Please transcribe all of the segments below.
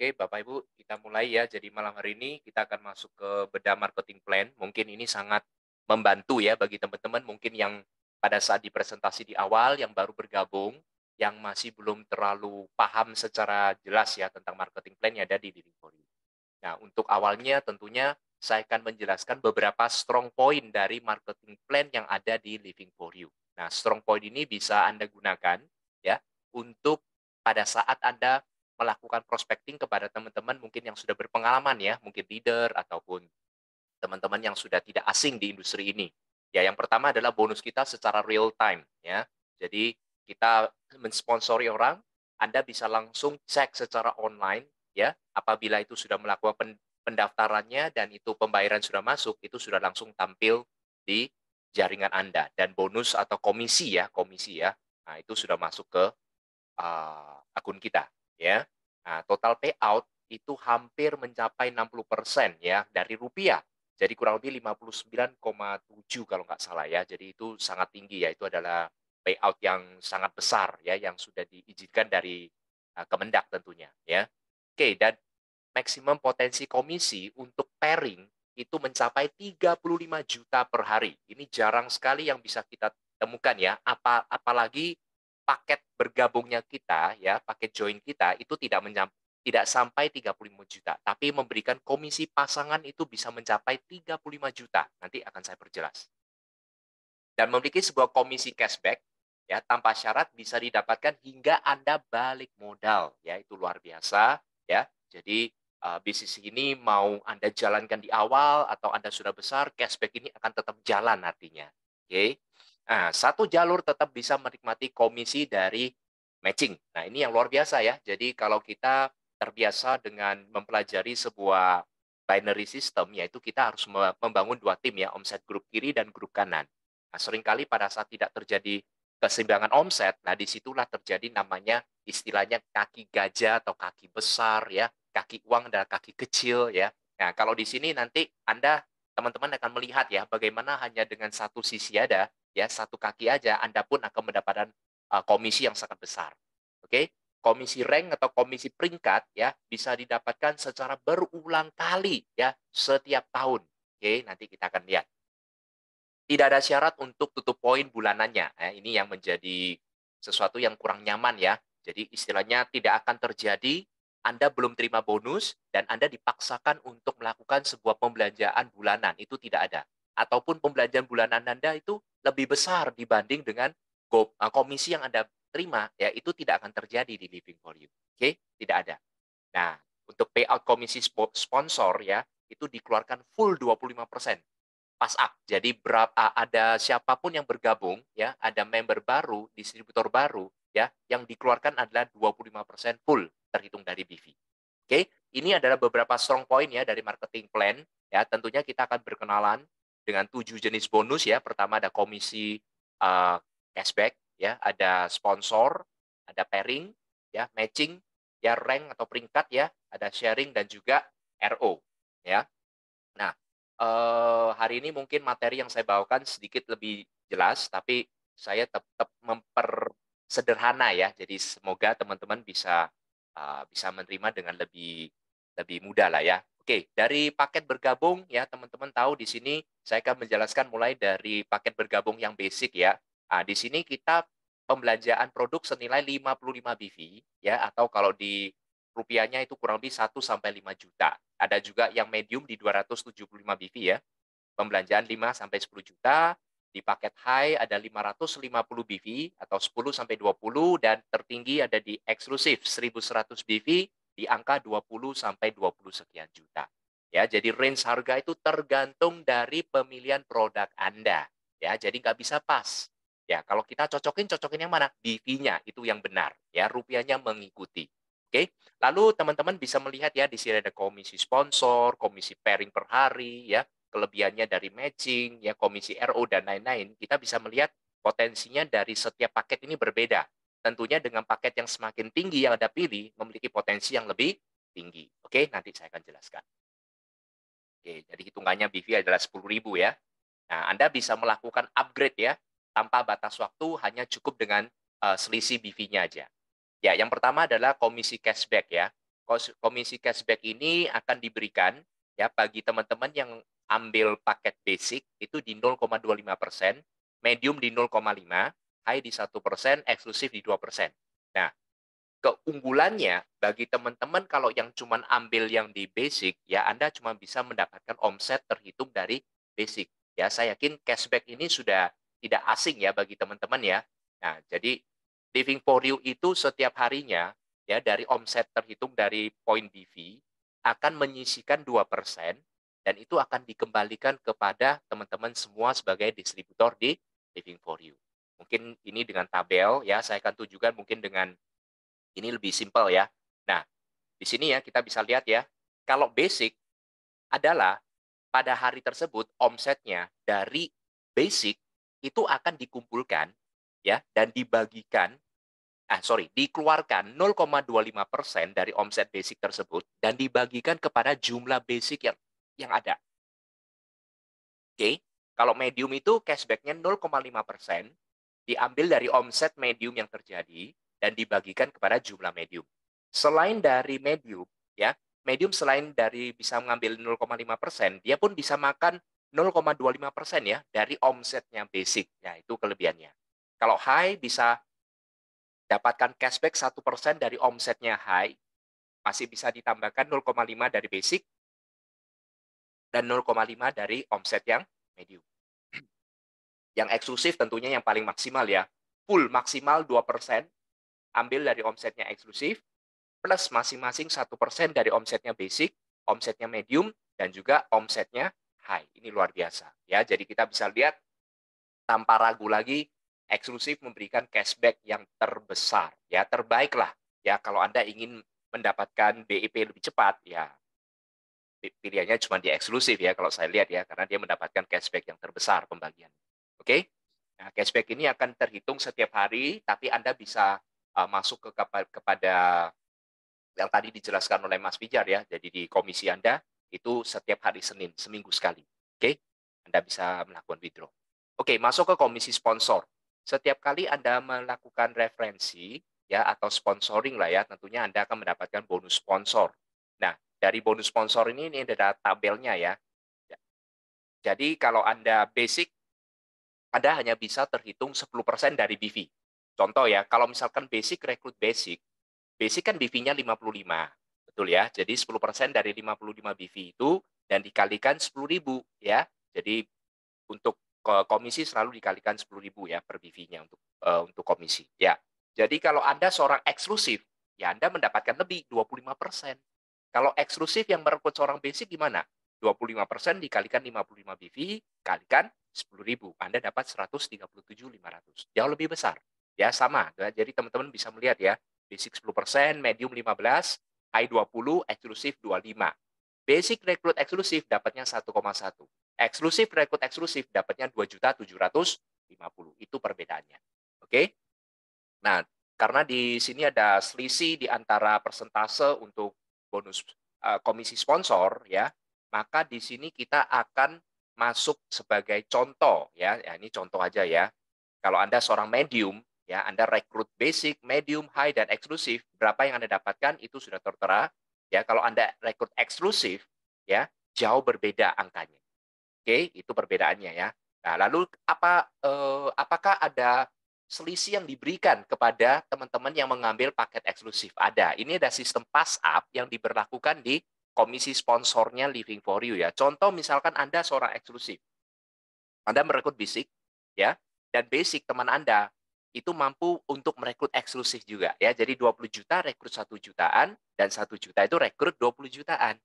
Oke, Bapak Ibu, kita mulai ya. Jadi malam hari ini kita akan masuk ke bedah marketing plan. Mungkin ini sangat membantu ya bagi teman-teman mungkin yang pada saat di presentasi di awal yang baru bergabung, yang masih belum terlalu paham secara jelas ya tentang marketing plan yang ada di Living for You. Nah, untuk awalnya tentunya saya akan menjelaskan beberapa strong point dari marketing plan yang ada di Living for You. Nah, strong point ini bisa Anda gunakan ya untuk pada saat Anda melakukan prospecting kepada teman-teman mungkin yang sudah berpengalaman ya, mungkin leader ataupun teman-teman yang sudah tidak asing di industri ini. Ya, yang pertama adalah bonus kita secara real time ya. Jadi kita mensponsori orang, Anda bisa langsung cek secara online ya, apabila itu sudah melakukan pendaftarannya dan itu pembayaran sudah masuk, itu sudah langsung tampil di jaringan Anda dan bonus atau komisi ya. Nah, itu sudah masuk ke akun kita ya. Nah, total payout itu hampir mencapai 60% ya dari rupiah. Jadi kurang lebih 59,7 kalau nggak salah ya. Jadi itu sangat tinggi ya. Itu adalah payout yang sangat besar ya yang sudah diizinkan dari Kemendak tentunya ya. Oke, dan maksimum potensi komisi untuk pairing itu mencapai 35 juta per hari. Ini jarang sekali yang bisa kita temukan ya. Apalagi paket bergabungnya kita ya, paket join kita itu tidak sampai 35 juta, tapi memberikan komisi pasangan itu bisa mencapai 35 juta. Nanti akan saya perjelas. Dan memiliki sebuah komisi cashback ya tanpa syarat bisa didapatkan hingga Anda balik modal ya, itu luar biasa ya. Jadi bisnis ini mau Anda jalankan di awal atau Anda sudah besar, cashback ini akan tetap jalan artinya. Oke. Nah, satu jalur tetap bisa menikmati komisi dari matching. Nah, ini yang luar biasa ya. Jadi kalau kita terbiasa dengan mempelajari sebuah binary system, yaitu kita harus membangun dua tim ya, omset grup kiri dan grup kanan. Nah, seringkali pada saat tidak terjadi keseimbangan omset, nah disitulah terjadi namanya istilahnya kaki gajah atau kaki besar ya, kaki uang dan kaki kecil ya. Nah, kalau di sini nanti Anda teman-teman akan melihat ya bagaimana hanya dengan satu sisi ada ya, satu kaki aja Anda pun akan mendapatkan komisi yang sangat besar. Oke? Komisi rank atau komisi peringkat ya bisa didapatkan secara berulang kali ya setiap tahun. Oke, nanti kita akan lihat. Tidak ada syarat untuk tutup poin bulanannya. Ini yang menjadi sesuatu yang kurang nyaman ya. Jadi istilahnya tidak akan terjadi Anda belum terima bonus dan Anda dipaksakan untuk melakukan sebuah pembelanjaan bulanan, itu tidak ada. Ataupun pembelanjaan bulanan Anda itu lebih besar dibanding dengan komisi yang Anda terima, ya itu tidak akan terjadi di Living for You. Oke, tidak ada. Nah, untuk payout komisi sponsor ya, itu dikeluarkan full 25%. Pas up. Jadi ada siapapun yang bergabung ya, ada member baru, distributor baru ya, yang dikeluarkan adalah 25% full terhitung dari BV. Oke, ini adalah beberapa strong point ya dari marketing plan ya. Tentunya kita akan berkenalan dengan 7 jenis bonus ya. Pertama ada komisi cashback ya, ada sponsor, ada pairing ya, matching ya, rank atau peringkat ya, ada sharing dan juga RO ya. Nah, hari ini mungkin materi yang saya bawakan sedikit lebih jelas, tapi saya tetap mempersederhana ya. Jadi semoga teman-teman bisa menerima dengan lebih lebih mudah lah ya. Oke, dari paket bergabung ya teman-teman tahu di sini saya akan menjelaskan mulai dari paket bergabung yang basic ya. Di sini kita pembelanjaan produk senilai 55 BV ya, atau kalau di rupiahnya itu kurang lebih 1 sampai 5 juta. Ada juga yang medium di 275 BV ya. Pembelanjaan 5 sampai 10 juta, di paket high ada 550 BV atau 10 sampai 20 dan tertinggi ada di eksklusif 1100 BV di angka 20 sampai 20 sekian juta. Ya, jadi range harga itu tergantung dari pemilihan produk Anda. Ya, jadi nggak bisa pas. Ya, kalau kita cocokin yang mana? BV-nya itu yang benar. Ya, rupiahnya mengikuti. Oke. Lalu teman-teman bisa melihat ya di sini ada komisi sponsor, komisi pairing per hari ya, kelebihannya dari matching, ya komisi RO dan lain-lain. Kita bisa melihat potensinya dari setiap paket ini berbeda. Tentunya dengan paket yang semakin tinggi yang Anda pilih memiliki potensi yang lebih tinggi. Oke, nanti saya akan jelaskan. Oke, jadi hitungannya BV adalah 10.000 ya. Nah, Anda bisa melakukan upgrade ya tanpa batas waktu, hanya cukup dengan selisih BV-nya aja. Ya, yang pertama adalah komisi cashback ya. komisi cashback ini akan diberikan ya bagi teman-teman yang ambil paket basic itu di 0,25%, medium di 0,5, high di 1%, eksklusif di 2%. Nah, keunggulannya bagi teman-teman kalau yang cuman ambil yang di basic, ya Anda cuma bisa mendapatkan omset terhitung dari basic. Ya, saya yakin cashback ini sudah tidak asing ya bagi teman-teman ya. Nah, jadi Living for You itu setiap harinya ya dari omset terhitung dari poin BV akan menyisikan 2% dan itu akan dikembalikan kepada teman-teman semua sebagai distributor di Living for You. Mungkin ini dengan tabel ya, saya akan tunjukkan mungkin dengan ini lebih simpel ya. Nah, di sini ya kita bisa lihat ya, kalau basic adalah pada hari tersebut omsetnya dari basic itu akan dikumpulkan ya dan dibagikan dikeluarkan 0,25% dari omset basic tersebut dan dibagikan kepada jumlah basic yang ada. Oke, kalau medium itu cashback-nya 0,5% diambil dari omset medium yang terjadi dan dibagikan kepada jumlah medium. Selain dari medium, ya, medium selain dari bisa mengambil 0,5%, dia pun bisa makan 0,25% ya dari omsetnya basic. Ya, itu kelebihannya. Kalau high bisa dapatkan cashback 1% dari omsetnya high, masih bisa ditambahkan 0,5 dari basic dan 0,5 dari omset yang medium. Yang eksklusif tentunya yang paling maksimal ya. Full maksimal 2% ambil dari omsetnya eksklusif, plus masing-masing 1% dari omsetnya basic, omsetnya medium, dan juga omsetnya high. Ini luar biasa. Ya, jadi kita bisa lihat tanpa ragu lagi, eksklusif memberikan cashback yang terbesar. Ya, terbaik lah. Ya, kalau Anda ingin mendapatkan BIP lebih cepat, ya pilihannya cuma di eksklusif ya kalau saya lihat ya, karena dia mendapatkan cashback yang terbesar pembagian. Oke? Nah, cashback ini akan terhitung setiap hari, tapi Anda bisa masuk kepada yang tadi dijelaskan oleh Mas Pijar ya. Jadi di komisi Anda itu setiap hari Senin, seminggu sekali. Oke? Anda bisa melakukan withdraw. Oke, masuk ke komisi sponsor. Setiap kali Anda melakukan referensi ya atau sponsoring lah ya, tentunya Anda akan mendapatkan bonus sponsor. Nah, dari bonus sponsor ini ada tabelnya ya. Jadi kalau Anda basic, Anda hanya bisa terhitung 10% dari BV. Contoh ya, kalau misalkan basic rekrut basic, basic kan BV-nya 55, betul ya. Jadi 10% dari 55 BV itu dan dikalikan 10.000 ya. Jadi untuk komisi selalu dikalikan 10.000 ya per BV-nya untuk komisi. Ya. Jadi kalau Anda seorang eksklusif, ya Anda mendapatkan lebih 25%. Kalau eksklusif yang merekrut seorang basic gimana? 25% dikalikan 55 BV kalikan 10.000. Anda dapat 137.500. Jauh lebih besar. Ya sama. Jadi teman-teman bisa melihat ya, basic 10%, medium 15, high 20, eksklusif 25. Basic rekrut eksklusif dapatnya 1,1. Eksklusif rekrut eksklusif dapatnya 2.750.000. Itu perbedaannya. Oke? Nah, karena di sini ada selisih di antara persentase untuk bonus komisi sponsor ya, maka di sini kita akan masuk sebagai contoh ya. Ya ini contoh aja ya. Kalau Anda seorang medium ya, Anda rekrut basic, medium, high dan eksklusif, berapa yang Anda dapatkan itu sudah tertera. Ya, kalau Anda rekrut eksklusif ya, jauh berbeda angkanya. Oke, itu perbedaannya ya. Nah, lalu apakah ada selisih yang diberikan kepada teman-teman yang mengambil paket eksklusif? Ada. Ini ada sistem pass up yang diberlakukan di komisi sponsornya Living for You ya. Contoh misalkan Anda seorang eksklusif. Anda merekrut basic ya, dan basic teman Anda itu mampu untuk merekrut eksklusif juga ya. Jadi 20 juta rekrut 1 jutaan dan 1 juta itu rekrut 20 jutaan.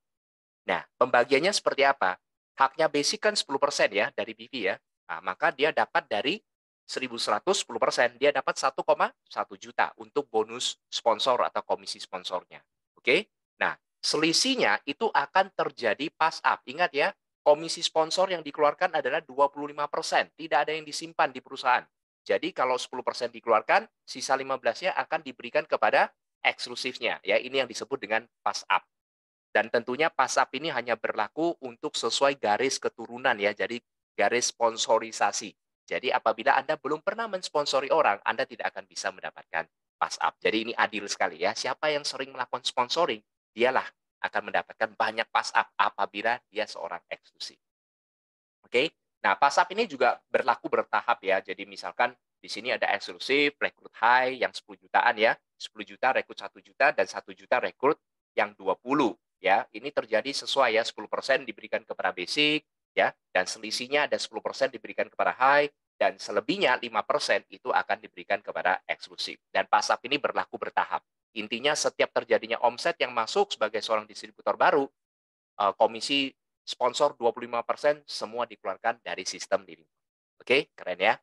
Nah, pembagiannya seperti apa? Haknya basic kan 10% ya dari BV ya. Nah, maka dia dapat dari 1.100 10%, dia dapat 1,1 juta untuk bonus sponsor atau komisi sponsornya. Oke? Nah, selisihnya itu akan terjadi pass up. Ingat ya, komisi sponsor yang dikeluarkan adalah 25%, tidak ada yang disimpan di perusahaan. Jadi kalau 10% dikeluarkan, sisa 15-nya akan diberikan kepada eksklusifnya. Ya, ini yang disebut dengan pass up. Dan tentunya pasap ini hanya berlaku untuk sesuai garis keturunan ya, jadi garis sponsorisasi. Jadi apabila Anda belum pernah mensponsori orang, Anda tidak akan bisa mendapatkan pasap. Jadi ini adil sekali ya. Siapa yang sering melakukan sponsoring, dialah akan mendapatkan banyak pass up apabila dia seorang eksklusif. Oke. Nah, pass up ini juga berlaku bertahap ya. Jadi misalkan di sini ada eksklusif, rekrut high yang 10 jutaan ya. 10 juta rekrut 1 juta dan 1 juta rekrut yang 20 ya. Ini terjadi sesuai ya, 10% diberikan kepada basic ya, dan selisihnya ada 10% diberikan kepada high dan selebihnya 5% itu akan diberikan kepada eksklusif. Dan pass up ini berlaku bertahap. Intinya setiap terjadinya omset yang masuk sebagai seorang distributor baru, komisi sponsor 25% semua dikeluarkan dari sistem Living. Oke, keren ya.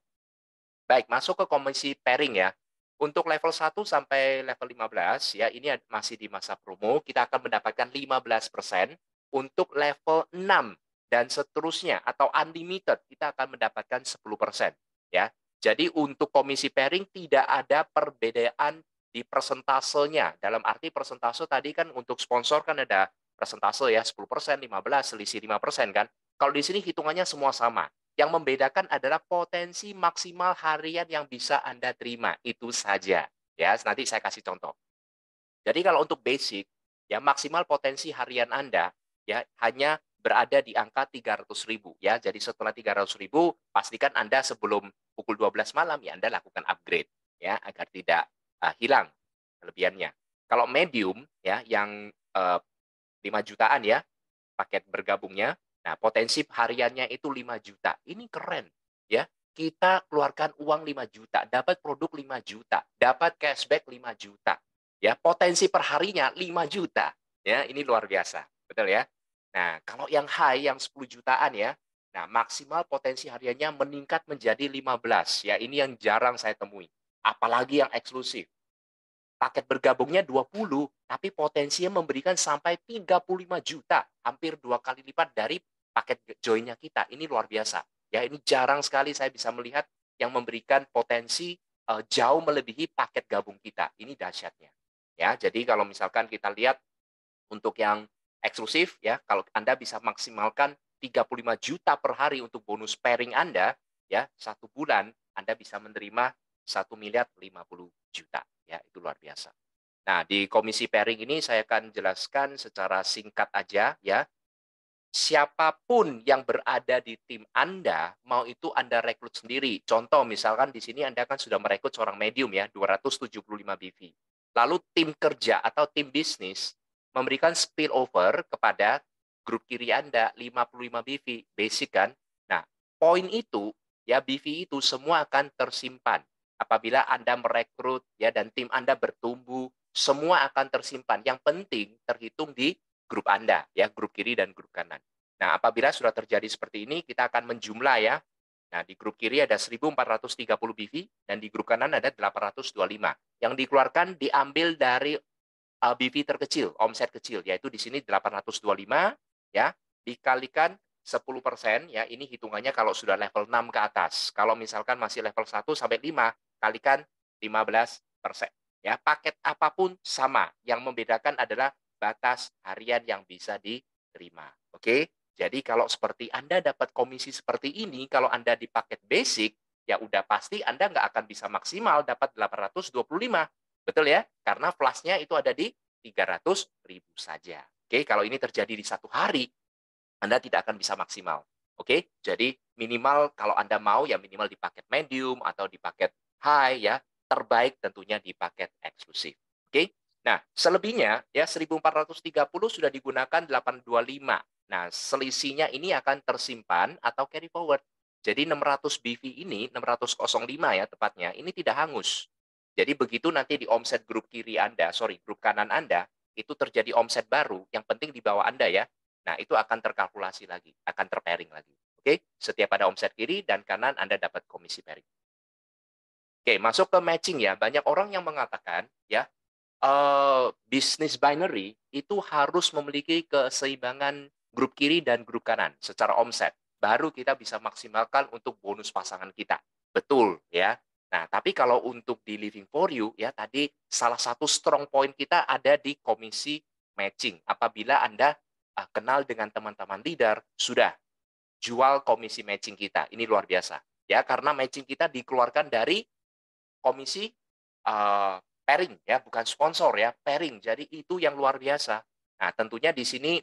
Baik, masuk ke komisi pairing ya. Untuk level 1 sampai level 15 ya, ini masih di masa promo, kita akan mendapatkan 15%. Untuk level 6 dan seterusnya atau unlimited, kita akan mendapatkan 10% ya. Jadi untuk komisi pairing tidak ada perbedaan di persentasenya. Dalam arti persentase tadi kan untuk sponsor kan ada persentase ya, 10%, 15, selisih 5% kan. Kalau di sini hitungannya semua sama. Yang membedakan adalah potensi maksimal harian yang bisa Anda terima, itu saja. Ya, nanti saya kasih contoh. Jadi kalau untuk basic, ya maksimal potensi harian Anda ya hanya berada di angka 300.000 ya. Jadi setelah 300.000, pastikan Anda sebelum pukul 12 malam ya Anda lakukan upgrade ya agar tidak hilang kelebihannya. Kalau medium ya yang 5 jutaan ya paket bergabungnya. Nah, potensi hariannya itu 5 juta. Ini keren, ya. Kita keluarkan uang 5 juta, dapat produk 5 juta, dapat cashback 5 juta. Ya, potensi perharinya 5 juta. Ya, ini luar biasa. Betul ya? Nah, kalau yang high yang 10 jutaan ya. Nah, maksimal potensi hariannya meningkat menjadi 15 ya. Ini yang jarang saya temui. Apalagi yang eksklusif. Paket bergabungnya 20, tapi potensinya memberikan sampai 35 juta, hampir 2 kali lipat dari paket join-nya kita. Ini luar biasa. Ya, ini jarang sekali saya bisa melihat yang memberikan potensi jauh melebihi paket gabung kita. Ini dahsyatnya. Ya, jadi kalau misalkan kita lihat untuk yang eksklusif ya, kalau Anda bisa maksimalkan 35 juta per hari untuk bonus pairing Anda, ya, 1 bulan Anda bisa menerima 1.050.000.000 ya, itu luar biasa. Nah, di komisi pairing ini saya akan jelaskan secara singkat aja ya. Siapapun yang berada di tim Anda, mau itu Anda rekrut sendiri. Contoh misalkan di sini Anda kan sudah merekrut seorang medium ya, 275 BV. Lalu tim kerja atau tim bisnis memberikan spillover kepada grup kiri Anda 55 BV, basic kan. Nah, poin itu ya BV itu semua akan tersimpan. Apabila Anda merekrut ya dan tim Anda bertumbuh, semua akan tersimpan. Yang penting terhitung di grup Anda ya, grup kiri dan grup kanan. Nah, apabila sudah terjadi seperti ini, kita akan menjumlah ya. Nah, di grup kiri ada 1.430 BV dan di grup kanan ada 825. Yang dikeluarkan diambil dari BV terkecil, omset kecil, yaitu di sini 825 ya, dikalikan 10% ya, ini hitungannya kalau sudah level 6 ke atas. Kalau misalkan masih level 1 sampai 5, kalikan 15%. Ya, paket apapun sama. Yang membedakan adalah batas harian yang bisa diterima. Oke? Jadi kalau seperti Anda dapat komisi seperti ini, kalau Anda di paket basic, ya udah pasti Anda nggak akan bisa maksimal dapat 825. Betul ya? Karena flashnya itu ada di 300.000 saja. Oke, kalau ini terjadi di 1 hari, Anda tidak akan bisa maksimal. Oke, jadi minimal kalau Anda mau ya minimal di paket medium atau di paket high ya, terbaik tentunya di paket eksklusif. Oke. Nah, selebihnya ya 1.430 sudah digunakan 825. Nah, selisihnya ini akan tersimpan atau carry forward. Jadi 600 BV ini, 605 ya tepatnya, ini tidak hangus. Jadi begitu nanti di omset grup kiri Anda, sorry, grup kanan Anda, itu terjadi omset baru, yang penting di bawah Anda ya. Nah, itu akan terkalkulasi lagi, akan terpairing lagi. Oke, setiap ada omset kiri dan kanan Anda dapat komisi pairing. Oke, masuk ke matching ya. Banyak orang yang mengatakan ya, bisnis binary itu harus memiliki keseimbangan grup kiri dan grup kanan secara omset. Baru kita bisa maksimalkan untuk bonus pasangan kita. Betul ya. Nah, tapi kalau untuk di Living for You ya tadi salah satu strong point kita ada di komisi matching. Apabila Anda kenal dengan teman-teman leader, sudah jual komisi matching kita. Ini luar biasa. Ya, karena matching kita dikeluarkan dari komisi pairing ya, bukan sponsor ya, pairing. Jadi itu yang luar biasa. Nah, tentunya di sini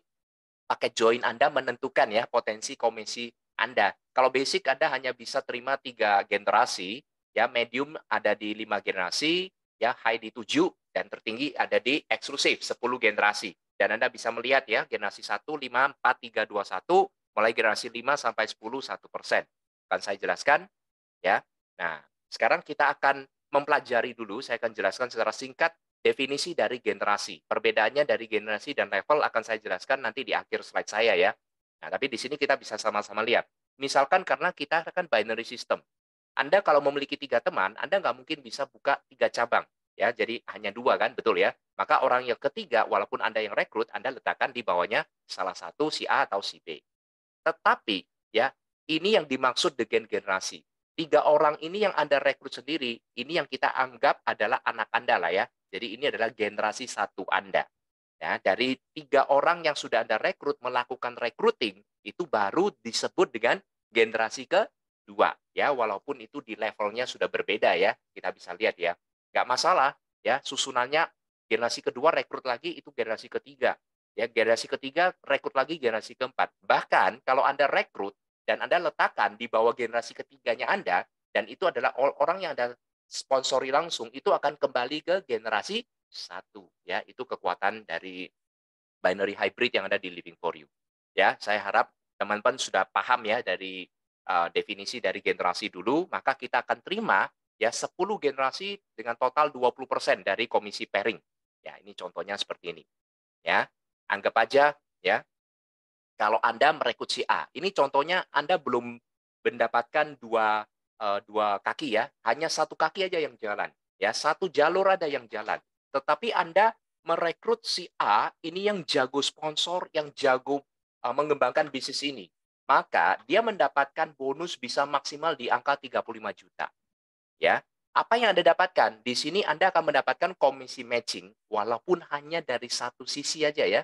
pakai join Anda menentukan ya potensi komisi Anda. Kalau basic Anda hanya bisa terima 3 generasi, ya medium ada di 5 generasi, ya high di 7, dan tertinggi ada di eksklusif 10 generasi. Dan Anda bisa melihat ya generasi 1, 5, 4, 3, 2, 1, mulai generasi 5 sampai 10, 1%. Akan saya jelaskan ya. Nah, sekarang kita akan mempelajari dulu, saya akan jelaskan secara singkat definisi dari generasi. Perbedaannya dari generasi dan level akan saya jelaskan nanti di akhir slide saya ya. Nah, tapi di sini kita bisa sama-sama lihat. Misalkan karena kita kan binary system. Anda kalau memiliki 3 teman, Anda nggak mungkin bisa buka 3 cabang. Ya, jadi hanya 2 kan, betul ya? Maka orang yang ketiga, walaupun Anda yang rekrut, Anda letakkan di bawahnya salah satu si A atau si B. Tetapi, ya, ini yang dimaksud dengan generasi. 3 orang ini yang Anda rekrut sendiri, ini yang kita anggap adalah anak Anda lah ya. Jadi ini adalah generasi 1 Anda. Ya, dari 3 orang yang sudah Anda rekrut melakukan recruiting, itu baru disebut dengan generasi kedua. Ya, walaupun itu di levelnya sudah berbeda ya. Kita bisa lihat ya. Nggak masalah, ya, susunannya generasi kedua rekrut lagi itu generasi ketiga. Ya, generasi ketiga rekrut lagi generasi keempat. Bahkan kalau Anda rekrut dan Anda letakkan di bawah generasi ketiganya Anda, dan itu adalah orang yang Anda sponsori langsung, itu akan kembali ke generasi satu. Ya, itu kekuatan dari binary hybrid yang ada di Living for You. Ya, saya harap teman-teman sudah paham ya dari definisi dari generasi dulu, maka kita akan terima ya 10 generasi dengan total 20% dari komisi pairing. Ya, ini contohnya seperti ini. Ya, anggap aja ya, kalau Anda merekrut si A, ini contohnya Anda belum mendapatkan dua kaki ya, hanya satu kaki aja yang jalan, ya satu jalur ada yang jalan. Tetapi Anda merekrut si A, ini yang jago sponsor, yang jago mengembangkan bisnis ini. Maka dia mendapatkan bonus bisa maksimal di angka 35 juta. Ya, apa yang Anda dapatkan? Di sini Anda akan mendapatkan komisi matching, walaupun hanya dari satu sisi aja ya.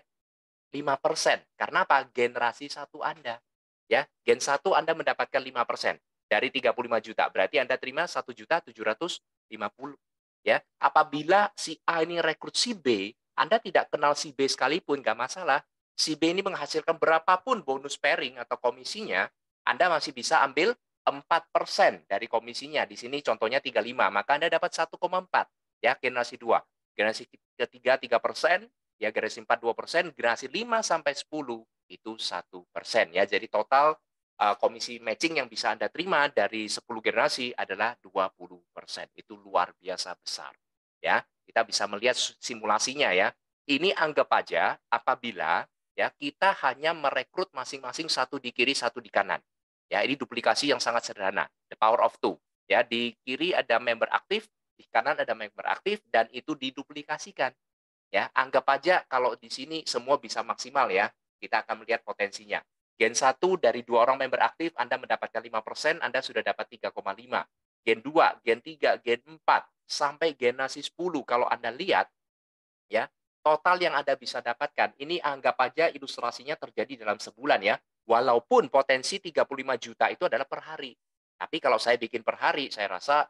5%. Karena apa? Generasi satu Anda. Ya, gen satu Anda mendapatkan 5% dari 35 juta. Berarti Anda terima 1.750.000. Ya, apabila si A ini rekrut si B, Anda tidak kenal si B sekalipun, nggak masalah. Si B ini menghasilkan berapapun bonus pairing atau komisinya, Anda masih bisa ambil 4% dari komisinya. Di sini contohnya 35, maka Anda dapat 1,4. Ya, generasi 2. Generasi ketiga 3%, ya generasi 4 2%, generasi 5 sampai 10 itu 1%. Ya, jadi total komisi matching yang bisa Anda terima dari 10 generasi adalah 20%. Itu luar biasa besar. Ya, kita bisa melihat simulasinya ya. Ini anggap aja apabila ya kita hanya merekrut masing-masing satu di kiri, satu di kanan. Ya, ini duplikasi yang sangat sederhana. The power of two. Ya, di kiri ada member aktif, di kanan ada member aktif, dan itu diduplikasikan. Ya, anggap aja kalau di sini semua bisa maksimal ya. Kita akan melihat potensinya. Gen 1 dari 2 orang member aktif Anda mendapatkan 5%, Anda sudah dapat 3,5. Gen 2, Gen 3, Gen 4 sampai generasi 10 kalau Anda lihat ya, total yang Anda bisa dapatkan ini anggap aja ilustrasinya terjadi dalam sebulan ya. Walaupun potensi 35 juta itu adalah per hari. Tapi kalau saya bikin per hari, saya rasa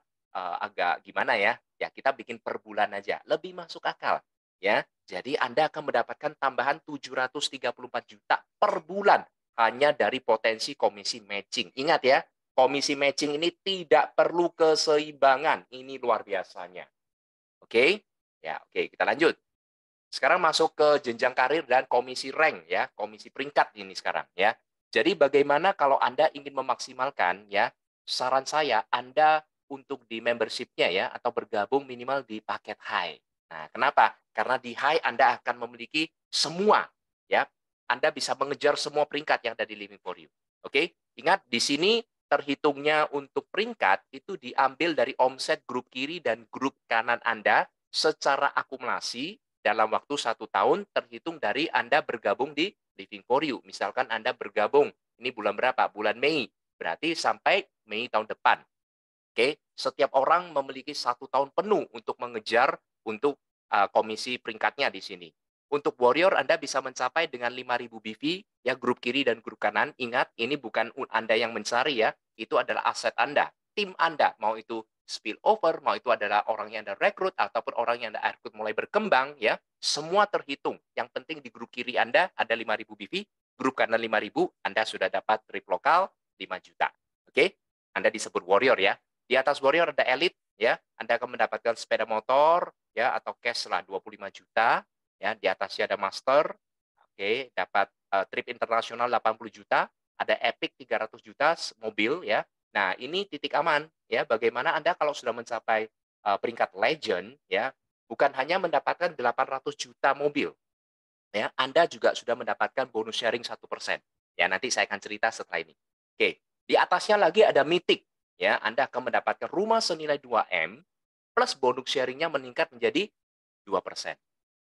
agak gimana ya? Ya, kita bikin per bulan aja, lebih masuk akal ya. Jadi Anda akan mendapatkan tambahan 734 juta per bulan hanya dari potensi komisi matching. Ingat ya, komisi matching ini tidak perlu keseimbangan. Ini luar biasanya. Oke? Ya, oke, kita lanjut. Sekarang masuk ke jenjang karir dan komisi rank ya, komisi peringkat ini sekarang ya. Jadi bagaimana kalau Anda ingin memaksimalkan ya, saran saya Anda untuk di membership-nya ya atau bergabung minimal di paket high. Nah, kenapa? Karena di high Anda akan memiliki semua ya. Anda bisa mengejar semua peringkat yang ada di Living for You. Oke? Ingat di sini terhitungnya untuk peringkat itu diambil dari omset grup kiri dan grup kanan Anda secara akumulasi dalam waktu 1 tahun terhitung dari Anda bergabung di Living for You. Misalkan Anda bergabung, ini bulan berapa? Bulan Mei. Berarti sampai Mei tahun depan. Oke, setiap orang memiliki 1 tahun penuh untuk mengejar untuk komisi peringkatnya di sini. Untuk Warrior, Anda bisa mencapai dengan 5.000 BV, ya grup kiri dan grup kanan. Ingat, ini bukan Anda yang mencari ya, itu adalah aset Anda. tim Anda, mau itu spillover, mau itu adalah orang yang Anda rekrut, ataupun orang yang Anda rekrut mulai berkembang, ya, semua terhitung. Yang penting di grup kiri Anda ada 5.000 BV, grup kanan 5.000, Anda sudah dapat trip lokal 5 juta. Oke? Anda disebut warrior ya. Di atas warrior ada elite, ya. Anda akan mendapatkan sepeda motor, ya, atau cash lah 25 juta. Ya, di atasnya ada master, oke, dapat trip internasional 80 juta, ada epic 300 juta mobil ya. Nah, ini titik aman ya. Bagaimana Anda kalau sudah mencapai peringkat legend ya, bukan hanya mendapatkan 800 juta mobil ya, Anda juga sudah mendapatkan bonus sharing 1%. Ya, nanti saya akan cerita setelah ini. Oke, di atasnya lagi ada mythic ya. Anda akan mendapatkan rumah senilai 2M plus bonus sharingnya meningkat menjadi 2%.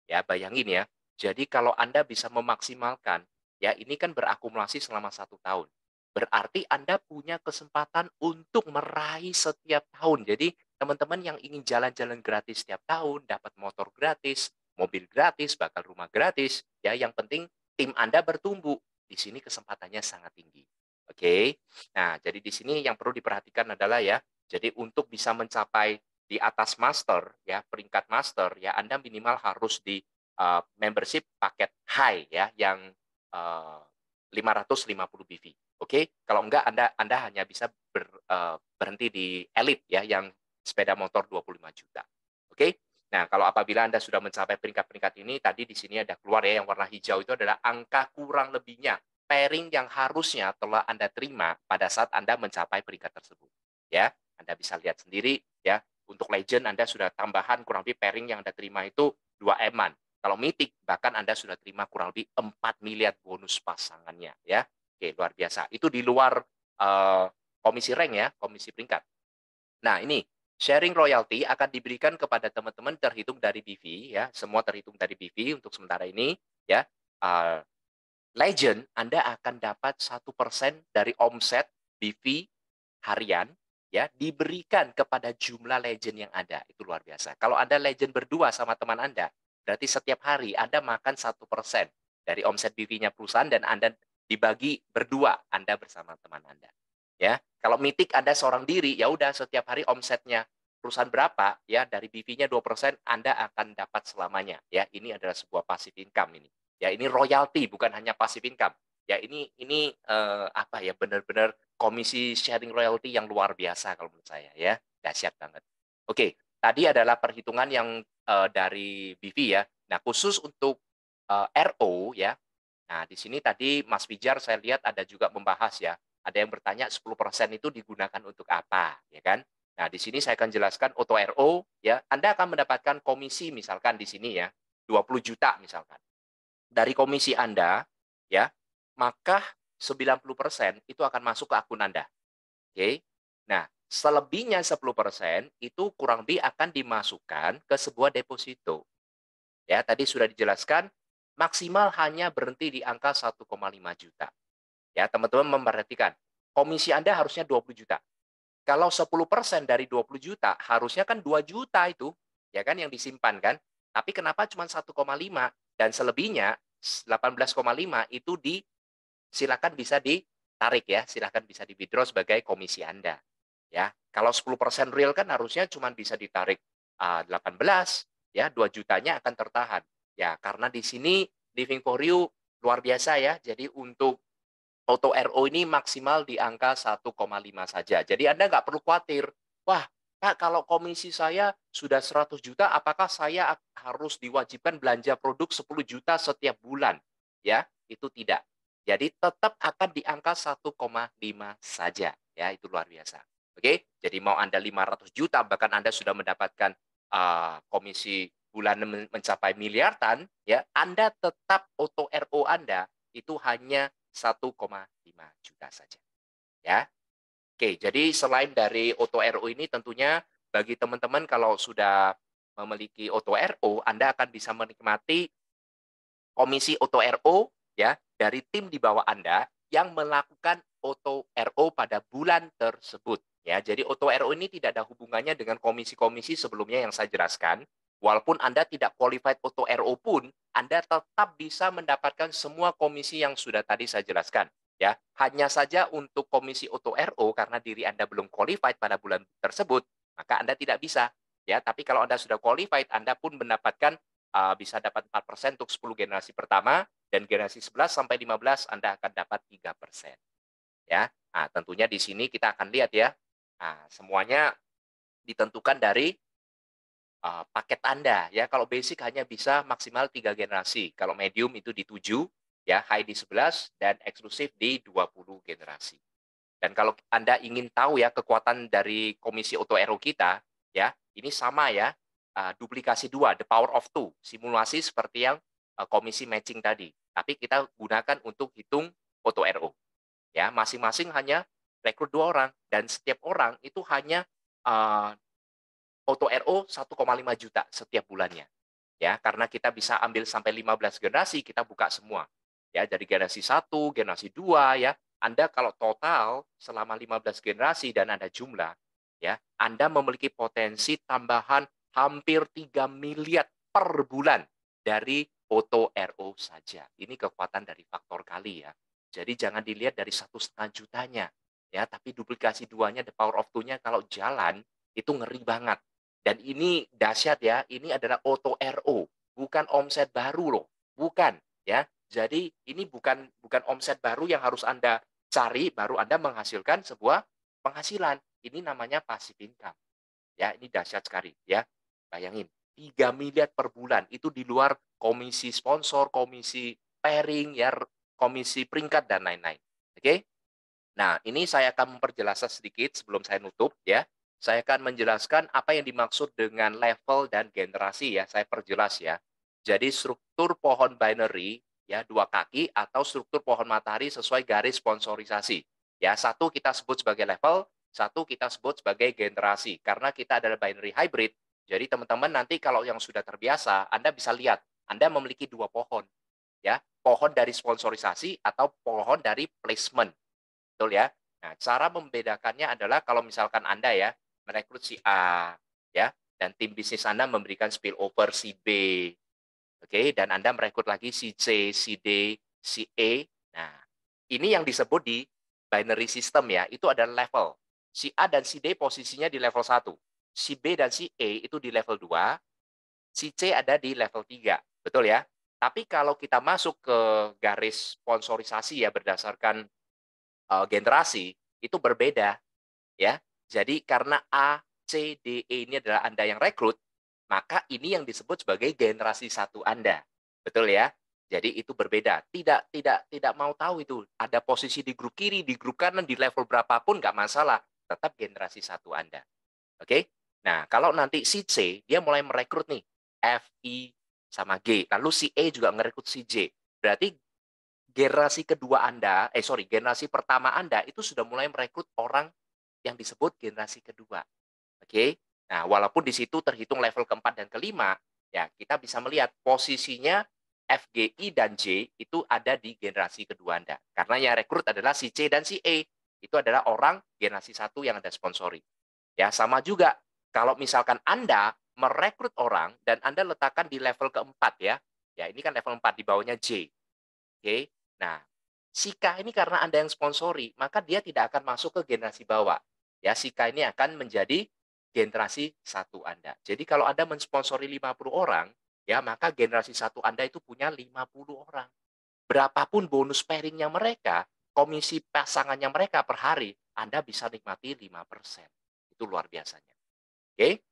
Ya, bayangin ya. Jadi kalau Anda bisa memaksimalkan, ya ini kan berakumulasi selama 1 tahun. Berarti Anda punya kesempatan untuk meraih setiap tahun. Jadi teman-teman yang ingin jalan-jalan gratis setiap tahun, dapat motor gratis, mobil gratis, bahkan rumah gratis, ya yang penting tim Anda bertumbuh. Di sini kesempatannya sangat tinggi. Oke. Nah, jadi di sini yang perlu diperhatikan adalah ya, jadi untuk bisa mencapai di atas master, ya peringkat master, ya Anda minimal harus di membership paket high ya yang 550 BV. Oke, kalau enggak Anda hanya bisa berhenti di elite ya yang sepeda motor 25 juta. Oke. Nah, kalau apabila Anda sudah mencapai peringkat-peringkat ini, tadi di sini ada keluar ya yang warna hijau itu adalah angka kurang lebihnya pairing yang harusnya telah Anda terima pada saat Anda mencapai peringkat tersebut. Ya, Anda bisa lihat sendiri ya, untuk legend Anda sudah tambahan kurang lebih pairing yang Anda terima itu 2M-an. Kalau Mythic, bahkan Anda sudah terima kurang lebih 4 miliar bonus pasangannya. Ya, oke, luar biasa. Itu di luar komisi rank ya, komisi peringkat. Nah, ini sharing royalty akan diberikan kepada teman-teman terhitung dari BV ya, semua terhitung dari BV untuk sementara ini ya. Legend Anda akan dapat 1% dari omset BV harian ya diberikan kepada jumlah legend yang ada. Itu luar biasa. Kalau Anda legend berdua sama teman Anda, berarti setiap hari Anda makan 1% dari omset BV-nya perusahaan dan Anda dibagi berdua Anda bersama teman Anda. Ya, kalau Mythic Anda seorang diri, ya udah setiap hari omsetnya perusahaan berapa ya dari BV-nya 2% Anda akan dapat selamanya. Ya, ini adalah sebuah passive income ini. Ya, ini royalty bukan hanya passive income. Ya, ini apa ya benar-benar komisi sharing royalty yang luar biasa kalau menurut saya ya. Dahsyat banget. Oke, tadi adalah perhitungan yang dari BV ya. Nah, khusus untuk RO ya. Nah, di sini tadi Mas Pijar saya lihat ada juga membahas ya. Ada yang bertanya 10% itu digunakan untuk apa, ya kan? Nah, di sini saya akan jelaskan auto RO ya. Anda akan mendapatkan komisi misalkan di sini ya, 20 juta misalkan. Dari komisi Anda ya, maka 90% itu akan masuk ke akun Anda. Oke. Nah, selebihnya 10% itu kurang lebih akan dimasukkan ke sebuah deposito. Ya, tadi sudah dijelaskan maksimal hanya berhenti di angka 1,5 juta. Ya, teman-teman memperhatikan, komisi Anda harusnya 20 juta. Kalau 10% dari 20 juta, harusnya kan 2 juta itu, ya kan yang disimpan kan? Tapi kenapa cuma 1,5 dan selebihnya 18,5 itu silakan bisa ditarik ya, silakan bisa di-withdraw sebagai komisi Anda. Ya, kalau 10% real kan harusnya cuma bisa ditarik 18, ya 2 jutanya akan tertahan. Ya, karena di sini Living for You luar biasa ya. Jadi untuk auto RO ini maksimal di angka 1,5 saja. Jadi Anda nggak perlu khawatir, wah Kak kalau komisi saya sudah 100 juta, apakah saya harus diwajibkan belanja produk 10 juta setiap bulan? Ya, itu tidak. Jadi tetap akan di angka 1,5 saja. Ya, itu luar biasa. Oke, jadi mau Anda 500 juta, bahkan Anda sudah mendapatkan komisi bulan mencapai miliaran, ya Anda tetap auto RO Anda itu hanya 1,5 juta saja. Ya. Oke, jadi selain dari auto RO ini tentunya bagi teman-teman kalau sudah memiliki auto RO, Anda akan bisa menikmati komisi auto RO ya dari tim di bawah Anda yang melakukan auto RO pada bulan tersebut. Ya, jadi auto RO ini tidak ada hubungannya dengan komisi-komisi sebelumnya yang saya jelaskan. Walaupun Anda tidak qualified auto RO pun, Anda tetap bisa mendapatkan semua komisi yang sudah tadi saya jelaskan. Ya, hanya saja untuk komisi Auto RO karena diri Anda belum qualified pada bulan tersebut, maka Anda tidak bisa. Ya, tapi kalau Anda sudah qualified, Anda pun mendapatkan bisa dapat 4% untuk 10 generasi pertama dan generasi 11 sampai 15 Anda akan dapat 3%. Ya. Nah, tentunya di sini kita akan lihat ya. Nah, semuanya ditentukan dari paket Anda ya. Kalau basic hanya bisa maksimal 3 generasi. Kalau medium itu di 7, ya, high di 11 dan eksklusif di 20 generasi. Dan kalau Anda ingin tahu ya kekuatan dari komisi Auto Aero kita, ya, ini sama ya, duplikasi 2, the power of two, simulasi seperti yang komisi matching tadi. Tapi kita gunakan untuk hitung Auto Aero. Ya, masing-masing hanya rekrut 2 orang dan setiap orang itu hanya Auto RO 1,5 juta setiap bulannya. Ya, karena kita bisa ambil sampai 15 generasi, kita buka semua. Ya, dari generasi 1, generasi 2 ya. Anda kalau total selama 15 generasi dan ada jumlah, ya, Anda memiliki potensi tambahan hampir 3 miliar per bulan dari Auto RO saja. Ini kekuatan dari faktor kali ya. Jadi jangan dilihat dari 1,5 jutanya. Ya, tapi duplikasi duanya, the power of two-nya kalau jalan itu ngeri banget. Dan ini dahsyat ya, ini adalah Auto RO, bukan omset baru loh, bukan ya. Jadi ini bukan bukan omset baru yang harus Anda cari baru Anda menghasilkan sebuah penghasilan. Ini namanya passive income. Ya, ini dahsyat sekali ya. Bayangin, 3 miliar per bulan itu di luar komisi sponsor, komisi pairing ya, komisi peringkat dan lain-lain. Oke? Nah, ini saya akan memperjelas sedikit sebelum saya nutup ya. Saya akan menjelaskan apa yang dimaksud dengan level dan generasi ya. Saya perjelas ya. Jadi struktur pohon binary ya, 2 kaki atau struktur pohon matahari sesuai garis sponsorisasi. Ya, satu kita sebut sebagai level, satu kita sebut sebagai generasi. Karena kita adalah binary hybrid. Jadi teman-teman nanti kalau yang sudah terbiasa, Anda bisa lihat Anda memiliki 2 pohon ya, pohon dari sponsorisasi atau pohon dari placement. Betul ya. Nah, cara membedakannya adalah kalau misalkan Anda ya merekrut si A ya dan tim bisnis Anda memberikan spillover si B. Oke, dan Anda merekrut lagi si C, si D, si E. Nah, ini yang disebut di binary system ya, itu adalah level. Si A dan si D posisinya di level 1. Si B dan si E itu di level 2, si C ada di level 3. Betul ya? Tapi kalau kita masuk ke garis sponsorisasi ya berdasarkan generasi itu berbeda ya. Jadi karena A, C, D, E ini adalah Anda yang rekrut, maka ini yang disebut sebagai generasi 1 Anda. Betul ya? Jadi itu berbeda. Tidak mau tahu itu ada posisi di grup kiri, di grup kanan, di level berapapun nggak masalah. Tetap generasi 1 Anda. Oke? Nah, kalau nanti si C dia mulai merekrut nih F, I, sama G. Lalu si E juga merekrut si J. Berarti generasi kedua Anda, generasi pertama Anda itu sudah mulai merekrut orang yang disebut generasi kedua. Oke. Nah, walaupun di situ terhitung level keempat dan kelima, ya kita bisa melihat posisinya F, G, I, dan J itu ada di generasi kedua Anda. Karena yang rekrut adalah si C dan si E. Itu adalah orang generasi 1 yang Anda sponsori. Ya, sama juga. Kalau misalkan Anda merekrut orang dan Anda letakkan di level keempat ya. Ya, ini kan level 4 di bawahnya J. Oke. Nah, si K ini karena Anda yang sponsori, maka dia tidak akan masuk ke generasi bawah. Ya, si K ini akan menjadi generasi 1 Anda. Jadi kalau Anda mensponsori 50 orang, ya maka generasi 1 Anda itu punya 50 orang. Berapapun bonus pairing-nya mereka, komisi pasangannya mereka per hari, Anda bisa nikmati 5%. Itu luar biasanya. Oke?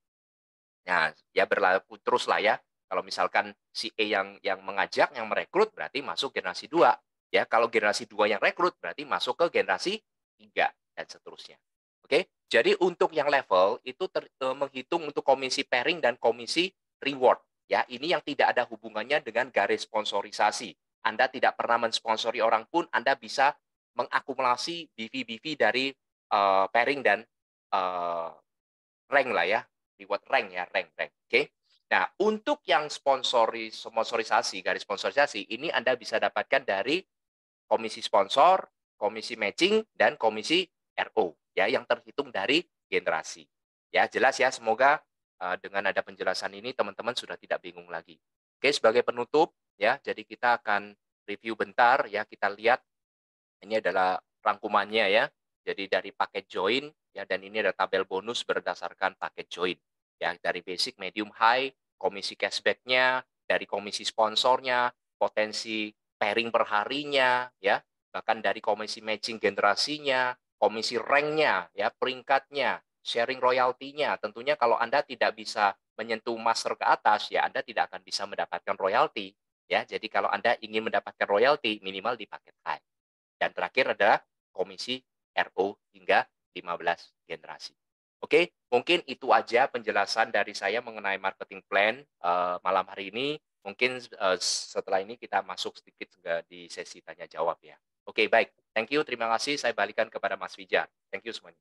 Nah, ya berlaku terus lah ya. Kalau misalkan si E yang mengajak, yang merekrut, berarti masuk generasi 2. Ya, kalau generasi 2 yang rekrut, berarti masuk ke generasi 3, dan seterusnya. Oke, jadi untuk yang level, itu menghitung untuk komisi pairing dan komisi reward. Ya, ini yang tidak ada hubungannya dengan garis sponsorisasi. Anda tidak pernah mensponsori orang pun, Anda bisa mengakumulasi BV-BV dari pairing dan rank lah ya, reward rank ya, rank. Oke. Nah, untuk yang sponsorisasi, garis sponsorisasi, ini Anda bisa dapatkan dari komisi sponsor, komisi matching, dan komisi RO, ya, yang terhitung dari generasi. Ya, jelas ya, semoga dengan ada penjelasan ini teman-teman sudah tidak bingung lagi. Oke, sebagai penutup, ya, jadi kita akan review bentar, ya, kita lihat Ini adalah rangkumannya ya. Jadi dari paket join ya, dan ini ada tabel bonus berdasarkan paket join. Ya, dari basic, medium, high, komisi cashback-nya, dari komisi sponsornya, potensi pairing perharinya ya, bahkan dari komisi matching generasinya, komisi rank-nya ya, peringkatnya, sharing royalty-nya. Tentunya kalau Anda tidak bisa menyentuh master ke atas ya, Anda tidak akan bisa mendapatkan royalty ya. Jadi kalau Anda ingin mendapatkan royalty minimal di paket high. Dan terakhir adalah komisi RO hingga 15 generasi. Oke, mungkin itu aja penjelasan dari saya mengenai marketing plan malam hari ini. Mungkin setelah ini kita masuk sedikit di sesi tanya jawab ya. Oke, baik. Thank you, terima kasih. Saya balikan kepada Mas Wijar. Thank you semuanya.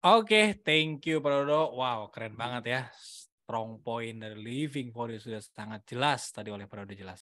Oke, thank you Pak Dodo. Wow, keren banget ya. Strong point dari Living for You sudah sangat jelas tadi oleh Pak Dodo jelas.